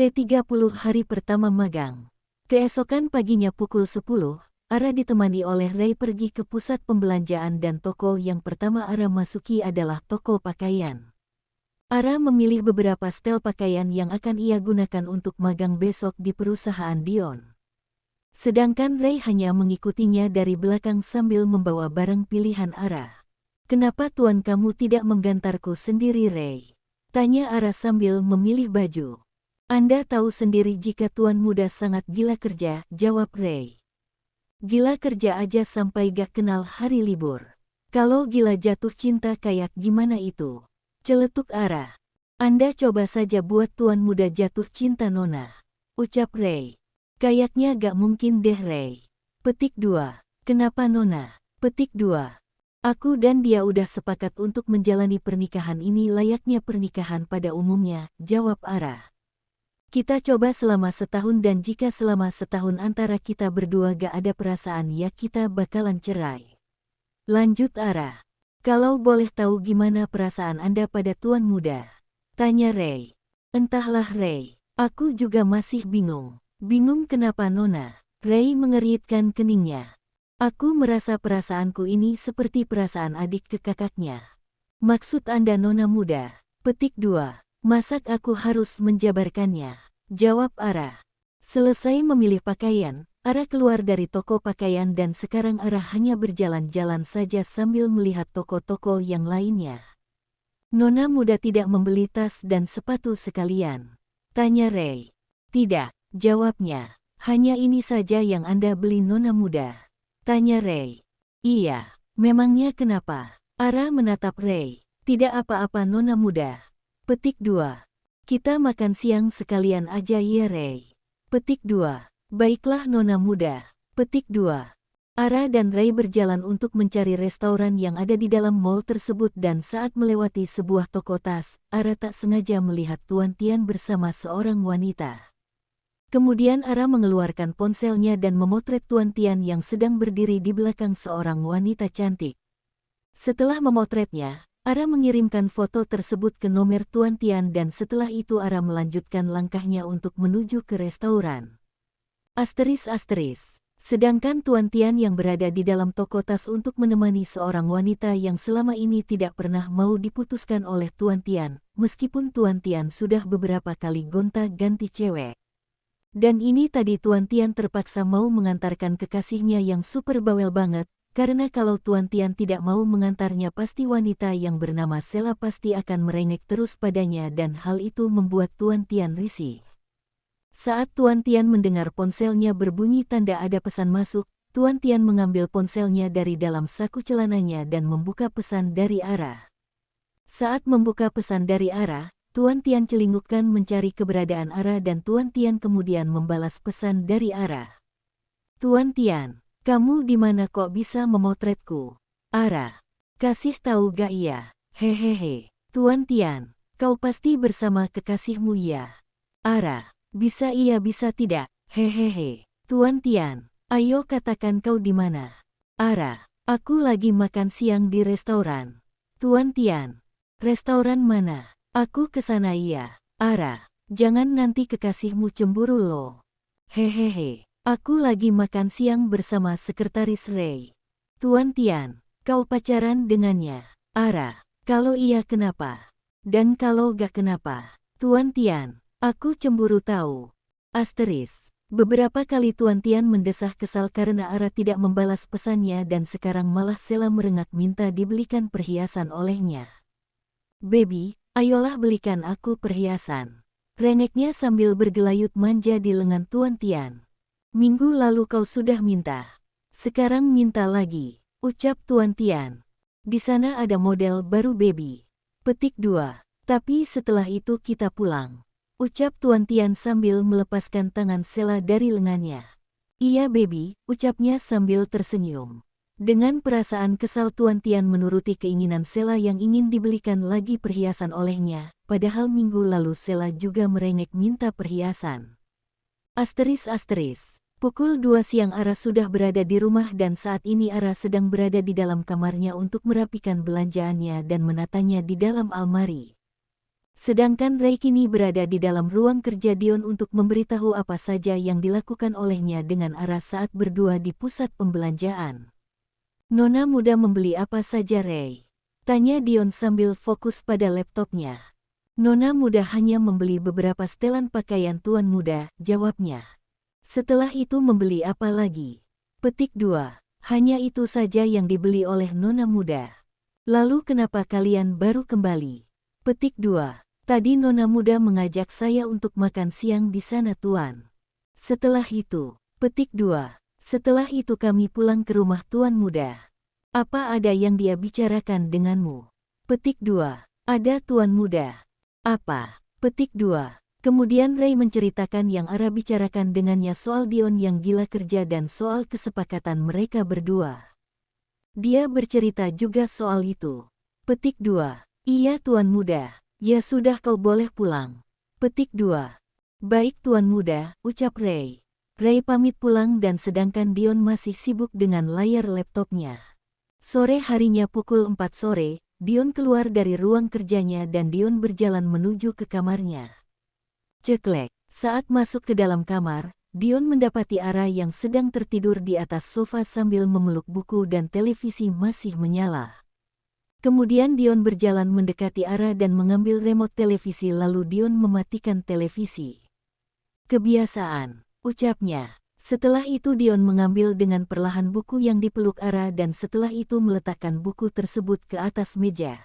T30 hari pertama magang. Keesokan paginya pukul 10, Ara ditemani oleh Ray pergi ke pusat pembelanjaan dan toko yang pertama Ara masuki adalah toko pakaian. Ara memilih beberapa setel pakaian yang akan ia gunakan untuk magang besok di perusahaan Dion. Sedangkan Ray hanya mengikutinya dari belakang sambil membawa barang pilihan Ara. "Kenapa tuan kamu tidak menggantarku sendiri, Ray?" tanya Ara sambil memilih baju. "Anda tahu sendiri jika tuan muda sangat gila kerja," jawab Ray. "Gila kerja aja sampai gak kenal hari libur. Kalau gila jatuh cinta kayak gimana itu?" celetuk Ara. "Anda coba saja buat tuan muda jatuh cinta, Nona," ucap Ray. "Kayaknya gak mungkin deh, Ray." Petik 2. "Kenapa, Nona?" Petik 2. "Aku dan dia udah sepakat untuk menjalani pernikahan ini layaknya pernikahan pada umumnya," jawab Ara. "Kita coba selama setahun dan jika selama setahun antara kita berdua gak ada perasaan ya kita bakalan cerai," lanjut Ara. "Kalau boleh tahu gimana perasaan Anda pada tuan muda?" tanya Ray. "Entahlah, Ray. Aku juga masih bingung." "Bingung kenapa, Nona?" Ray mengeritkan keningnya. "Aku merasa perasaanku ini seperti perasaan adik ke kakaknya." "Maksud Anda Nona muda?" Petik 2. "Masak aku harus menjabarkannya," jawab Ara. Selesai memilih pakaian, Ara keluar dari toko pakaian dan sekarang Ara hanya berjalan-jalan saja sambil melihat toko-toko yang lainnya. "Nona muda tidak membeli tas dan sepatu sekalian?" tanya Ray. "Tidak," jawabnya. "Hanya ini saja yang Anda beli, Nona muda?" tanya Ray. "Iya, memangnya kenapa?" Ara menatap Ray. "Tidak apa-apa, Nona muda." Petik 2. "Kita makan siang sekalian aja ya, Ray." Petik 2. "Baiklah, Nona muda." Petik 2. Ara dan Ray berjalan untuk mencari restoran yang ada di dalam mall tersebut dan saat melewati sebuah toko tas, Ara tak sengaja melihat Tuan Tian bersama seorang wanita. Kemudian Ara mengeluarkan ponselnya dan memotret Tuan Tian yang sedang berdiri di belakang seorang wanita cantik. Setelah memotretnya, Ara mengirimkan foto tersebut ke nomor Tuan Tian dan setelah itu Ara melanjutkan langkahnya untuk menuju ke restoran. Sedangkan Tuan Tian yang berada di dalam toko tas untuk menemani seorang wanita yang selama ini tidak pernah mau diputuskan oleh Tuan Tian, meskipun Tuan Tian sudah beberapa kali gonta-ganti cewek. Dan ini tadi Tuan Tian terpaksa mau mengantarkan kekasihnya yang super bawel banget, karena kalau Tuan Tian tidak mau mengantarnya pasti wanita yang bernama Sela pasti akan merengek terus padanya dan hal itu membuat Tuan Tian risih. Saat Tuan Tian mendengar ponselnya berbunyi tanda ada pesan masuk, Tuan Tian mengambil ponselnya dari dalam saku celananya dan membuka pesan dari Ara. Saat membuka pesan dari Ara, Tuan Tian celingukkan mencari keberadaan Ara dan Tuan Tian kemudian membalas pesan dari Ara. "Tuan Tian, kamu di mana kok bisa memotretku?" Ara. "Kasih tahu gak iya?" "Hehehe. Tuan Tian, kau pasti bersama kekasihmu ya?" Ara. "Bisa iya bisa tidak, hehehe." "Tuan Tian, ayo katakan kau di mana?" Ara. "Aku lagi makan siang di restoran." "Tuan Tian, restoran mana?" "Aku kesana iya." Ara. "Jangan nanti kekasihmu cemburu loh." "Hehehe. Aku lagi makan siang bersama sekretaris Ray." "Tuan Tian, kau pacaran dengannya?" Ara. "Kalau iya kenapa? Dan kalau gak kenapa?" "Tuan Tian, aku cemburu tahu." Beberapa kali Tuan Tian mendesah kesal karena Ara tidak membalas pesannya dan sekarang malah Sela merengek minta dibelikan perhiasan olehnya. "Baby, ayolah belikan aku perhiasan," rengeknya sambil bergelayut manja di lengan Tuan Tian. "Minggu lalu kau sudah minta. Sekarang minta lagi," ucap Tuan Tian. "Di sana ada model baru, baby." Petik 2. "Tapi setelah itu kita pulang," ucap Tuan Tian sambil melepaskan tangan Sela dari lengannya. "Iya, baby," ucapnya sambil tersenyum. Dengan perasaan kesal Tuan Tian menuruti keinginan Sela yang ingin dibelikan lagi perhiasan olehnya, padahal minggu lalu Sela juga merengek minta perhiasan. Pukul 2 siang Ara sudah berada di rumah dan saat ini Ara sedang berada di dalam kamarnya untuk merapikan belanjaannya dan menatanya di dalam almari. Sedangkan Ray kini berada di dalam ruang kerja Dion untuk memberitahu apa saja yang dilakukan olehnya dengan Ara saat berdua di pusat pembelanjaan. Nona muda membeli apa saja Ray? Tanya Dion sambil fokus pada laptopnya. Nona muda hanya membeli beberapa setelan pakaian tuan muda, jawabnya. Setelah itu membeli apa lagi? Petik 2. Hanya itu saja yang dibeli oleh Nona muda. Lalu kenapa kalian baru kembali? Petik 2. Tadi Nona muda mengajak saya untuk makan siang di sana tuan. Setelah itu, petik 2. Setelah itu kami pulang ke rumah tuan muda. Apa ada yang dia bicarakan denganmu? Petik 2. Ada tuan muda. Apa? Petik 2. Kemudian Ray menceritakan yang Ara bicarakan dengannya soal Dion yang gila kerja dan soal kesepakatan mereka berdua. Dia bercerita juga soal itu. Petik 2. Iya tuan muda. Ya sudah kau boleh pulang. Petik 2. Baik tuan muda, ucap Ray. Ray pamit pulang dan sedangkan Dion masih sibuk dengan layar laptopnya. Sore harinya pukul 4 sore, Dion keluar dari ruang kerjanya dan Dion berjalan menuju ke kamarnya. Ceklek, saat masuk ke dalam kamar, Dion mendapati Ara yang sedang tertidur di atas sofa sambil memeluk buku dan televisi masih menyala. Kemudian Dion berjalan mendekati Ara dan mengambil remote televisi lalu Dion mematikan televisi. Kebiasaan, ucapnya. Setelah itu Dion mengambil dengan perlahan buku yang dipeluk Ara dan setelah itu meletakkan buku tersebut ke atas meja.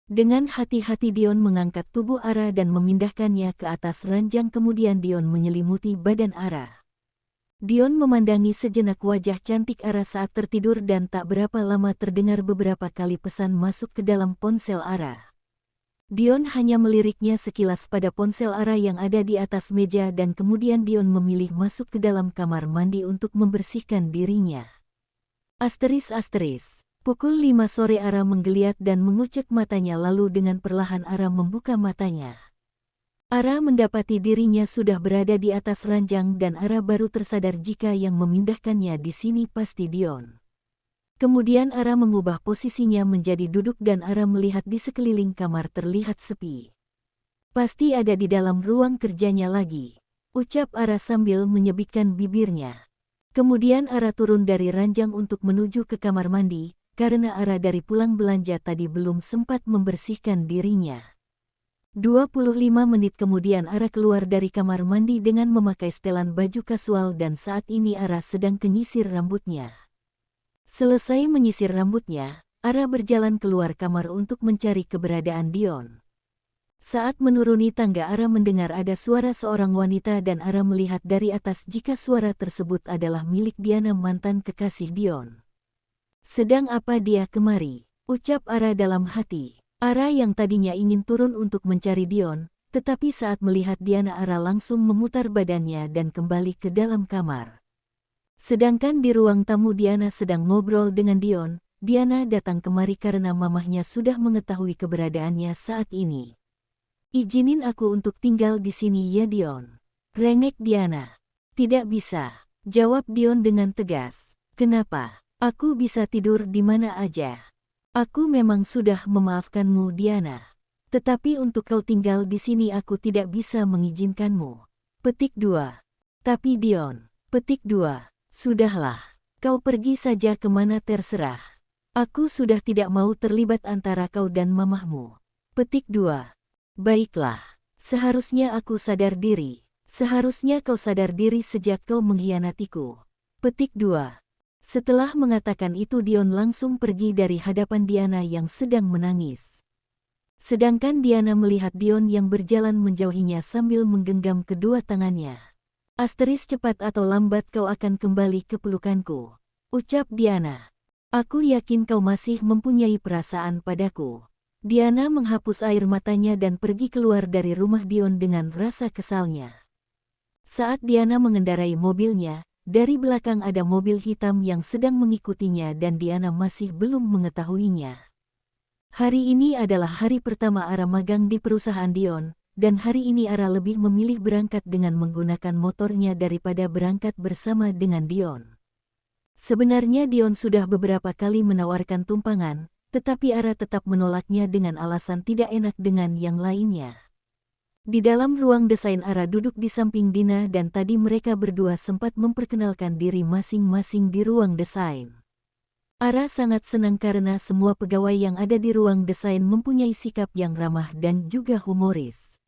Dengan hati-hati Dion mengangkat tubuh Ara dan memindahkannya ke atas ranjang kemudian Dion menyelimuti badan Ara. Dion memandangi sejenak wajah cantik Ara saat tertidur dan tak berapa lama terdengar beberapa kali pesan masuk ke dalam ponsel Ara. Dion hanya meliriknya sekilas pada ponsel Ara yang ada di atas meja dan kemudian Dion memilih masuk ke dalam kamar mandi untuk membersihkan dirinya. Asteris. Pukul 5 sore Ara menggeliat dan mengucek matanya lalu dengan perlahan Ara membuka matanya. Ara mendapati dirinya sudah berada di atas ranjang dan Ara baru tersadar jika yang memindahkannya di sini pasti Dion. Kemudian Ara mengubah posisinya menjadi duduk dan Ara melihat di sekeliling kamar terlihat sepi. Pasti ada di dalam ruang kerjanya lagi, ucap Ara sambil menyebitkan bibirnya. Kemudian Ara turun dari ranjang untuk menuju ke kamar mandi, karena Ara dari pulang belanja tadi belum sempat membersihkan dirinya. 25 menit kemudian Ara keluar dari kamar mandi dengan memakai setelan baju kasual dan saat ini Ara sedang menyisir rambutnya. Selesai menyisir rambutnya, Ara berjalan keluar kamar untuk mencari keberadaan Dion. Saat menuruni tangga Ara mendengar ada suara seorang wanita dan Ara melihat dari atas jika suara tersebut adalah milik Diana mantan kekasih Dion. Sedang apa dia kemari? Ucap Ara dalam hati. Ara yang tadinya ingin turun untuk mencari Dion, tetapi saat melihat Diana Ara langsung memutar badannya dan kembali ke dalam kamar. Sedangkan di ruang tamu Diana sedang ngobrol dengan Dion, Diana datang kemari karena mamahnya sudah mengetahui keberadaannya saat ini. Izinin aku untuk tinggal di sini ya Dion. Rengek Diana. Tidak bisa, jawab Dion dengan tegas. Kenapa? Aku bisa tidur di mana aja. Aku memang sudah memaafkanmu Diana. Tetapi untuk kau tinggal di sini aku tidak bisa mengizinkanmu. Petik 2. Tapi Dion. Petik 2. Sudahlah. Kau pergi saja kemana terserah. Aku sudah tidak mau terlibat antara kau dan mamahmu. Petik 2. Baiklah. Seharusnya aku sadar diri. Seharusnya kau sadar diri sejak kau mengkhianatiku. Petik 2. Setelah mengatakan itu Dion langsung pergi dari hadapan Diana yang sedang menangis. Sedangkan Diana melihat Dion yang berjalan menjauhinya sambil menggenggam kedua tangannya. Cepat atau lambat kau akan kembali ke pelukanku. Ucap Diana. Aku yakin kau masih mempunyai perasaan padaku. Diana menghapus air matanya dan pergi keluar dari rumah Dion dengan rasa kesalnya. Saat Diana mengendarai mobilnya, dari belakang ada mobil hitam yang sedang mengikutinya dan Diana masih belum mengetahuinya. Hari ini adalah hari pertama Ara magang di perusahaan Dion, dan hari ini Ara lebih memilih berangkat dengan menggunakan motornya daripada berangkat bersama dengan Dion. Sebenarnya Dion sudah beberapa kali menawarkan tumpangan, tetapi Ara tetap menolaknya dengan alasan tidak enak dengan yang lainnya. Di dalam ruang desain Ara duduk di samping Dina dan tadi mereka berdua sempat memperkenalkan diri masing-masing di ruang desain. Ara sangat senang karena semua pegawai yang ada di ruang desain mempunyai sikap yang ramah dan juga humoris.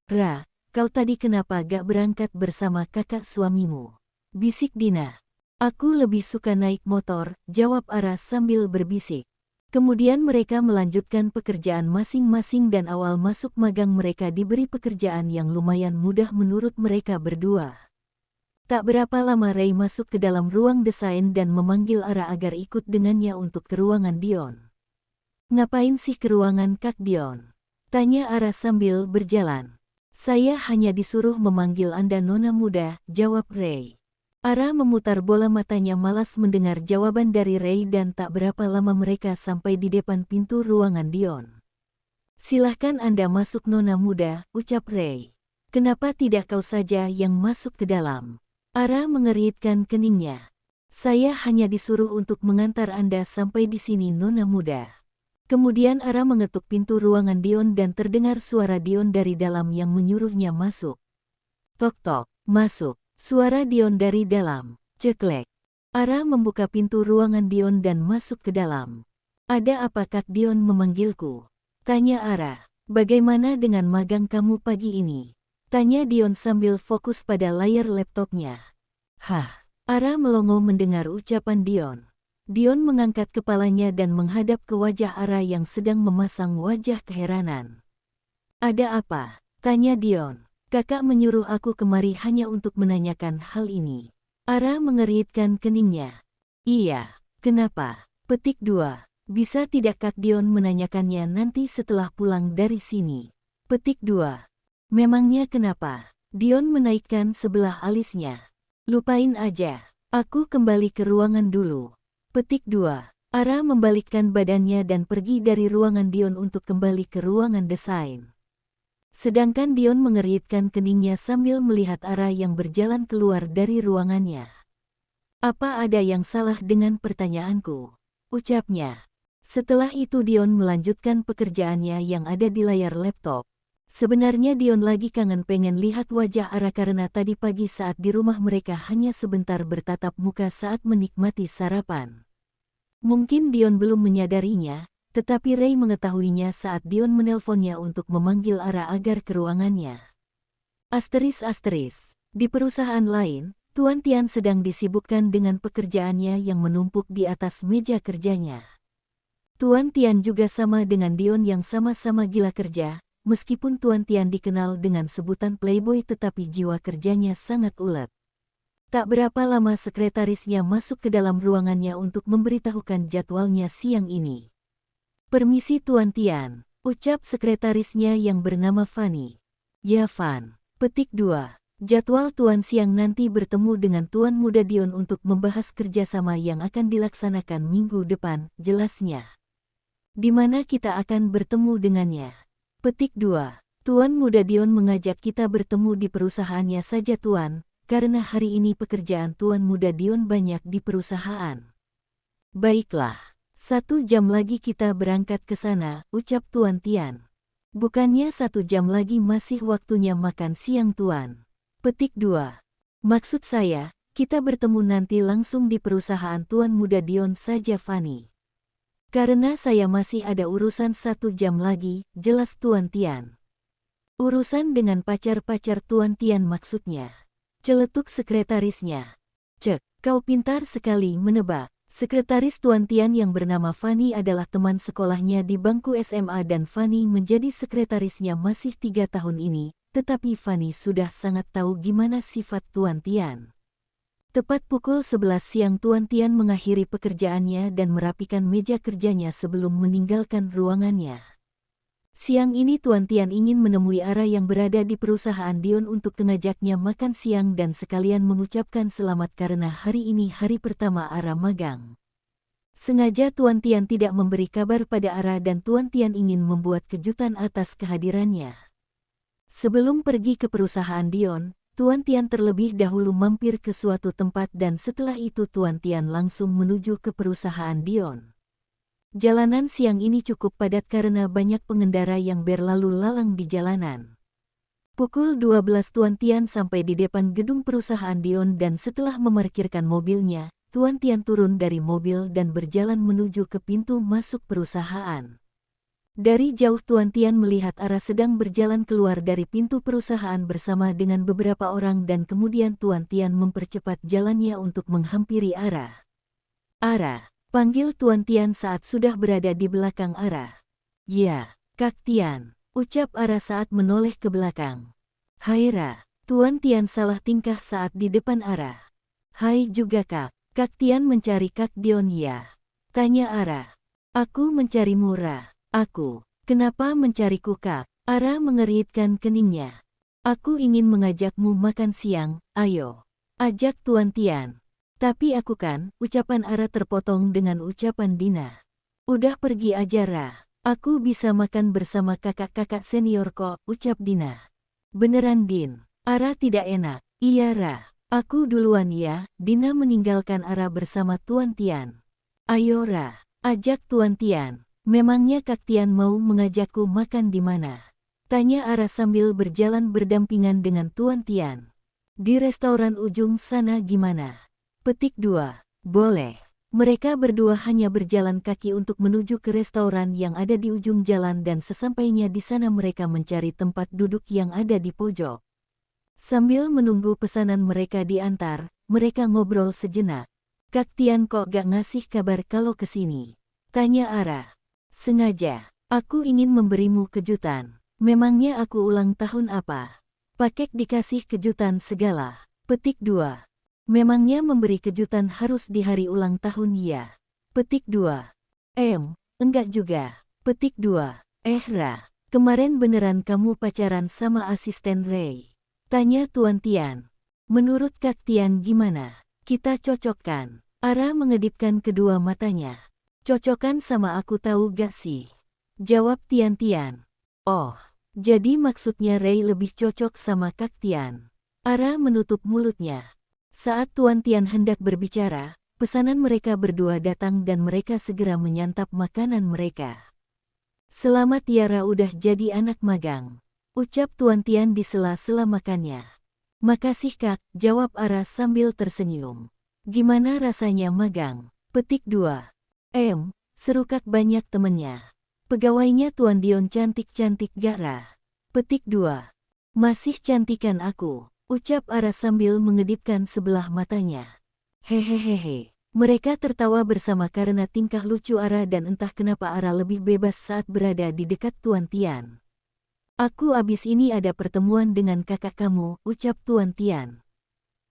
"Ra, kau tadi kenapa gak berangkat bersama kakak suamimu?" bisik Dina. "Aku lebih suka naik motor," jawab Ara sambil berbisik. Kemudian mereka melanjutkan pekerjaan masing-masing dan awal masuk magang mereka diberi pekerjaan yang lumayan mudah menurut mereka berdua. Tak berapa lama Ray masuk ke dalam ruang desain dan memanggil Ara agar ikut dengannya untuk ke ruangan Dion. "Ngapain sih ke ruangan Kak Dion?" tanya Ara sambil berjalan. "Saya hanya disuruh memanggil Anda Nona Muda," jawab Ray. Ara memutar bola matanya malas mendengar jawaban dari Ray dan tak berapa lama mereka sampai di depan pintu ruangan Dion. "Silahkan Anda masuk Nona Muda," ucap Ray. "Kenapa tidak kau saja yang masuk ke dalam?" Ara mengeritkan keningnya. "Saya hanya disuruh untuk mengantar Anda sampai di sini Nona Muda." Kemudian Ara mengetuk pintu ruangan Dion dan terdengar suara Dion dari dalam yang menyuruhnya masuk. "Tok-tok, masuk." Suara Dion dari dalam. "Ceklek." Ara membuka pintu ruangan Dion dan masuk ke dalam. "Ada apa Kak Dion memanggilku?" tanya Ara. "Bagaimana dengan magang kamu pagi ini?" tanya Dion sambil fokus pada layar laptopnya. "Hah?" Ara melongo mendengar ucapan Dion. Dion mengangkat kepalanya dan menghadap ke wajah Ara yang sedang memasang wajah keheranan. "Ada apa?" tanya Dion. "Kakak menyuruh aku kemari hanya untuk menanyakan hal ini." Ara mengeritkan keningnya. "Iya, kenapa?" Petik 2. "Bisa tidak Kak Dion menanyakannya nanti setelah pulang dari sini?" Petik 2. "Memangnya kenapa?" Dion menaikkan sebelah alisnya. "Lupain aja. Aku kembali ke ruangan dulu." Petik 2. Ara membalikkan badannya dan pergi dari ruangan Dion untuk kembali ke ruangan desain. Sedangkan Dion mengeritkan keningnya sambil melihat Ara yang berjalan keluar dari ruangannya. "Apa ada yang salah dengan pertanyaanku?" ucapnya. Setelah itu Dion melanjutkan pekerjaannya yang ada di layar laptop. Sebenarnya Dion lagi kangen pengen lihat wajah Ara karena tadi pagi saat di rumah mereka hanya sebentar bertatap muka saat menikmati sarapan. Mungkin Dion belum menyadarinya, tetapi Ray mengetahuinya saat Dion menelponnya untuk memanggil Ara agar ke ruangannya. Asteris. Di perusahaan lain, Tuan Tian sedang disibukkan dengan pekerjaannya yang menumpuk di atas meja kerjanya. Tuan Tian juga sama dengan Dion yang sama-sama gila kerja, meskipun Tuan Tian dikenal dengan sebutan playboy tetapi jiwa kerjanya sangat ulet. Tak berapa lama sekretarisnya masuk ke dalam ruangannya untuk memberitahukan jadwalnya siang ini. "Permisi Tuan Tian," ucap sekretarisnya yang bernama Fanny. "Ya Fan." Petik 2. "Jadwal Tuan siang nanti bertemu dengan Tuan Muda Dion untuk membahas kerjasama yang akan dilaksanakan minggu depan," jelasnya. "Di mana kita akan bertemu dengannya?" Petik 2. "Tuan Muda Dion mengajak kita bertemu di perusahaannya saja Tuan, karena hari ini pekerjaan Tuan Muda Dion banyak di perusahaan." "Baiklah. 1 jam lagi kita berangkat ke sana," ucap Tuan Tian. "Bukannya 1 jam lagi masih waktunya makan siang Tuan?" Petik 2. "Maksud saya, kita bertemu nanti langsung di perusahaan Tuan Muda Dion saja Fanny. Karena saya masih ada urusan 1 jam lagi," jelas Tuan Tian. "Urusan dengan pacar-pacar Tuan Tian maksudnya?" celetuk sekretarisnya. "Cek, kau pintar sekali menebak." Sekretaris Tuan Tian yang bernama Fanny adalah teman sekolahnya di bangku SMA dan Fanny menjadi sekretarisnya masih 3 tahun ini, tetapi Fanny sudah sangat tahu gimana sifat Tuan Tian. Tepat pukul 11 siang Tuan Tian mengakhiri pekerjaannya dan merapikan meja kerjanya sebelum meninggalkan ruangannya. Siang ini Tuan Tian ingin menemui Ara yang berada di perusahaan Dion untuk mengajaknya makan siang dan sekalian mengucapkan selamat karena hari ini hari pertama Ara magang. Sengaja Tuan Tian tidak memberi kabar pada Ara dan Tuan Tian ingin membuat kejutan atas kehadirannya. Sebelum pergi ke perusahaan Dion, Tuan Tian terlebih dahulu mampir ke suatu tempat dan setelah itu Tuan Tian langsung menuju ke perusahaan Dion. Jalanan siang ini cukup padat karena banyak pengendara yang berlalu lalang di jalanan. Pukul 12 Tuan Tian sampai di depan gedung perusahaan Dion dan setelah memarkirkan mobilnya, Tuan Tian turun dari mobil dan berjalan menuju ke pintu masuk perusahaan. Dari jauh Tuan Tian melihat Ara sedang berjalan keluar dari pintu perusahaan bersama dengan beberapa orang dan kemudian Tuan Tian mempercepat jalannya untuk menghampiri Ara. Ara, panggil Tuan Tian saat sudah berada di belakang Ara. Ya, Kak Tian, ucap Ara saat menoleh ke belakang. Hai Ra, Tuan Tian salah tingkah saat di depan Ara. Hai juga Kak, Kak Tian mencari Kak Dion ya? Tanya Ara. Aku mencarimu Ra. Aku, kenapa mencariku Kak? Ara mengeritkan keningnya. Aku ingin mengajakmu makan siang, ayo. Ajak Tuan Tian. Tapi aku kan, ucapan Ara terpotong dengan ucapan Dina. Udah pergi aja Ra, aku bisa makan bersama kakak-kakak senior kok, ucap Dina. Beneran Din, Ara tidak enak. Iya Ra, aku duluan ya. Dina meninggalkan Ara bersama Tuan Tian. Ayo Ra, ajak Tuan Tian. Memangnya Kak Tian mau mengajakku makan di mana? Tanya Ara sambil berjalan berdampingan dengan Tuan Tian. Di restoran ujung sana gimana? Petik 2. Boleh. Mereka berdua hanya berjalan kaki untuk menuju ke restoran yang ada di ujung jalan dan sesampainya di sana mereka mencari tempat duduk yang ada di pojok. Sambil menunggu pesanan mereka diantar, mereka ngobrol sejenak. Kak Tian kok gak ngasih kabar kalau kesini? Tanya Ara. Sengaja, aku ingin memberimu kejutan. Memangnya aku ulang tahun apa? Pakek dikasih kejutan segala. Petik 2. Memangnya memberi kejutan harus di hari ulang tahun ya? Petik 2. Enggak juga. Petik 2. Ra, kemarin beneran kamu pacaran sama asisten Ray? Tanya Tuan Tian. Menurut Kak Tian gimana? Kita cocokkan. Ara mengedipkan kedua matanya. Cocokkan sama aku tahu gak sih? Jawab Tian Tian. Oh, jadi maksudnya Ray lebih cocok sama Kak Tian. Ara menutup mulutnya. Saat Tuan Tian hendak berbicara, pesanan mereka berdua datang dan mereka segera menyantap makanan mereka. Selamat Tiara udah jadi anak magang, ucap Tuan Tian di sela-sela makannya. Makasih Kak, jawab Ara sambil tersenyum. Gimana rasanya magang? Petik 2. Seru Kak banyak temennya. Pegawainya Tuan Dion cantik-cantik gak Ra? Petik 2. Masih cantikan aku. Ucap Ara sambil mengedipkan sebelah matanya. Hehehehe. Mereka tertawa bersama karena tingkah lucu Ara dan entah kenapa Ara lebih bebas saat berada di dekat Tuan Tian. Aku abis ini ada pertemuan dengan kakak kamu, ucap Tuan Tian.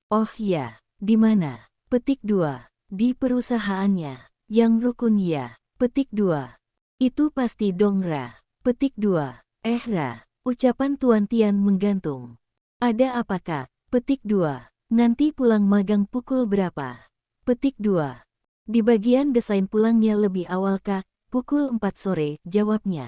Oh ya, di mana? Petik 2. Di perusahaannya. Yang rukun ya. Petik 2. Itu pasti dong Ra. Petik 2. Ra, ucapan Tuan Tian menggantung. Ada apa Kak? Petik 2. Nanti pulang magang pukul berapa? Petik 2. Di bagian desain pulangnya lebih awal Kak, pukul 4 sore, jawabnya.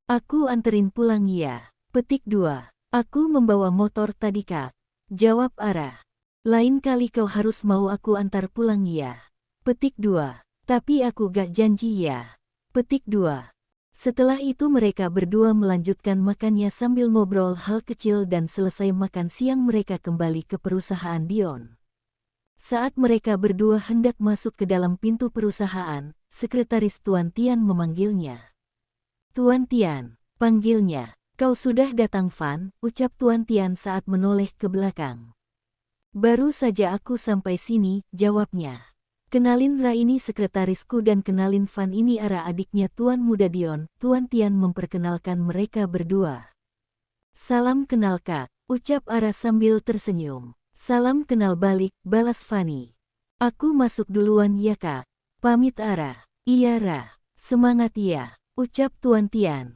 Aku anterin pulang ya. Petik 2. Aku membawa motor tadi Kak. Jawab Ara. Lain kali kau harus mau aku antar pulang ya. Petik 2. Tapi aku gak janji ya. Petik 2. Setelah itu mereka berdua melanjutkan makannya sambil ngobrol hal kecil dan selesai makan siang mereka kembali ke perusahaan Dion. Saat mereka berdua hendak masuk ke dalam pintu perusahaan, sekretaris Tuan Tian memanggilnya. Tuan Tian, panggilnya. Kau sudah datang Fan, ucap Tuan Tian saat menoleh ke belakang. Baru saja aku sampai sini, jawabnya. Kenalin Ra ini sekretarisku dan kenalin Fan ini Ara adiknya Tuan Muda Dion. Tuan Tian memperkenalkan mereka berdua. Salam kenal Kak, ucap Ara sambil tersenyum. Salam kenal balik, balas Fanny. Aku masuk duluan ya Kak. Pamit Ara. Iya Ra. Semangat ya, ucap Tuan Tian.